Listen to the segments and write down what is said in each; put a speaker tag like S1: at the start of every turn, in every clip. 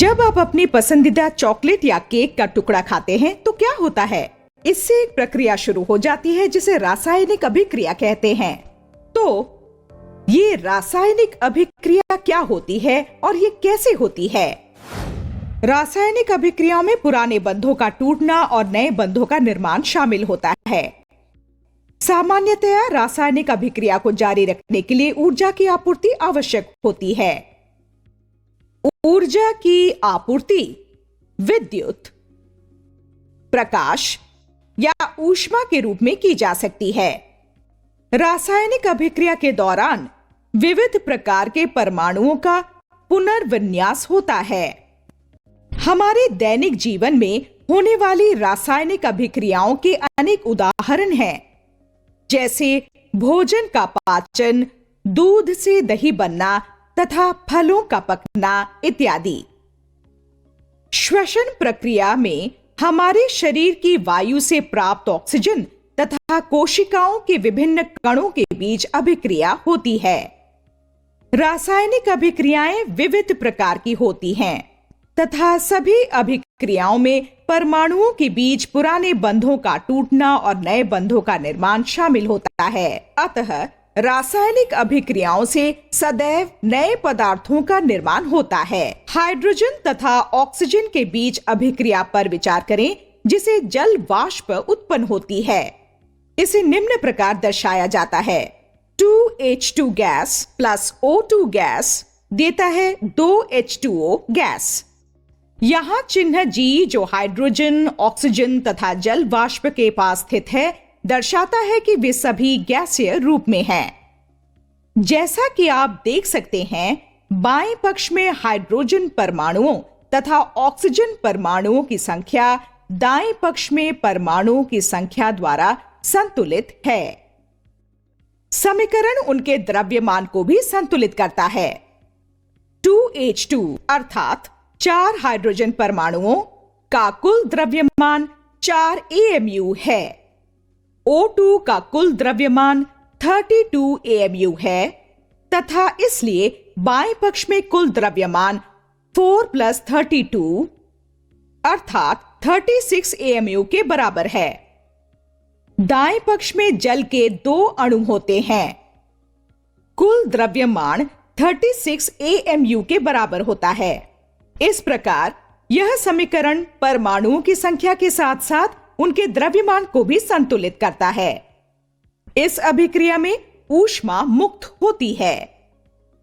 S1: जब आप अपनी पसंदीदा चॉकलेट या केक का टुकड़ा खाते हैं तो क्या होता है? इससे एक प्रक्रिया शुरू हो जाती है जिसे रासायनिक अभिक्रिया कहते हैं। तो ये रासायनिक अभिक्रिया क्या होती है और ये कैसे होती है? रासायनिक अभिक्रियाओं में पुराने बंधों का टूटना और नए बंधों का निर्माण शामिल होता है। सामान्यतया रासायनिक अभिक्रिया को जारी रखने के लिए ऊर्जा की आपूर्ति आवश्यक होती है। ऊर्जा की आपूर्ति विद्युत, प्रकाश या ऊष्मा के रूप में की जा सकती है। रासायनिक अभिक्रिया के दौरान विविध प्रकार के परमाणुओं का पुनर्विन्यास होता है। हमारे दैनिक जीवन में होने वाली रासायनिक अभिक्रियाओं के अनेक उदाहरण हैं, जैसे भोजन का पाचन, दूध से दही बनना तथा फलों का पकना इत्यादि। श्वसन प्रक्रिया में हमारे शरीर की वायु से प्राप्त ऑक्सीजन तथा कोशिकाओं के विभिन्न कणों के बीच अभिक्रिया होती है। रासायनिक अभिक्रियाएं विविध प्रकार की होती हैं तथा सभी अभिक्रियाओं में परमाणुओं के बीच पुराने बंधों का टूटना और नए बंधों का निर्माण शामिल होता है। अतः रासायनिक अभिक्रियाओं से सदैव नए पदार्थों का निर्माण होता है। हाइड्रोजन तथा ऑक्सीजन के बीच अभिक्रिया पर विचार करें, जिसे जल वाष्प उत्पन्न होती है। इसे निम्न प्रकार दर्शाया जाता है: 2H2 gas plus O2 gas देता है 2H2O गैस। यहाँ चिन्ह G, जो हाइड्रोजन, ऑक्सीजन तथा जल वाष्प के पास स्थित है, दर्शाता है कि वे सभी गैसीय रूप में हैं। जैसा कि आप देख सकते हैं, बाएं पक्ष में हाइड्रोजन परमाणुओं तथा ऑक्सीजन परमाणुओं की संख्या दाएं पक्ष में परमाणुओं की संख्या द्वारा संतुलित है। समीकरण उनके द्रव्यमान को भी संतुलित करता है। 2H2 अर्थात 4 हाइड्रोजन परमाणुओं का कुल द्रव्यमान 4 AMU है। O2 का कुल द्रव्यमान 32 AMU है तथा इसलिए बाएं पक्ष में कुल द्रव्यमान 4 + 32 अर्थात 36 AMU के बराबर है। दाएं पक्ष में जल के 2 अणु होते हैं। कुल द्रव्यमान 36 AMU के बराबर होता है। इस प्रकार यह समीकरण परमाणुओं की संख्या के साथ साथ उनके द्रव्यमान को भी संतुलित करता है। इस अभिक्रिया में ऊष्मा मुक्त होती है।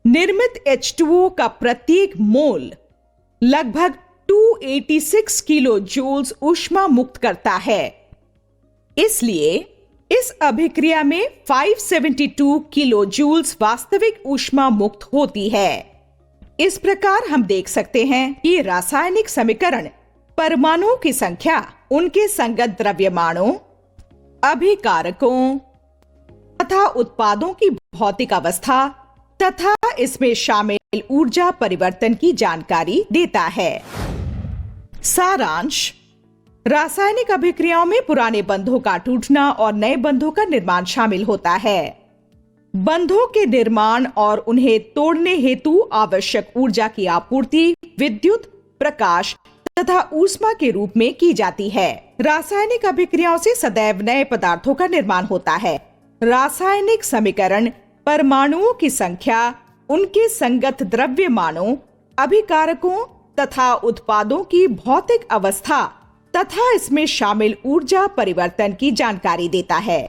S1: निर्मित H2O का प्रत्येक मोल लगभग 286 किलो जूल्स ऊष्मा मुक्त करता है। इसलिए इस अभिक्रिया में 572 किलो जूल्स वास्तविक ऊष्मा मुक्त होती है। इस प्रकार हम देख सकते हैं कि रासायनिक समीकरण परमाणुओं की संख्या, उनके संगत द्रव्यमानों, अभिकारकों तथा उत्पादों की भौतिक अवस्था तथा इसमें शामिल ऊर्जा परिवर्तन की जानकारी देता है। सारांश: रासायनिक अभिक्रियाओं में पुराने बंधों का टूटना और नए बंधों का निर्माण शामिल होता है। बंधों के निर्माण और उन्हें तोड़ने हेतु आवश्यक ऊर्जा की आपूर्ति विद्युत, प्रकाश तथा ऊष्मा के रूप में की जाती है। रासायनिक अभिक्रियाओं से सदैव नए पदार्थों का निर्माण होता है। रासायनिक समीकरण परमाणुओं की संख्या, उनके संगत द्रव्यमानों, अभिकारकों तथा उत्पादों की भौतिक अवस्था तथा इसमें शामिल ऊर्जा परिवर्तन की जानकारी देता है।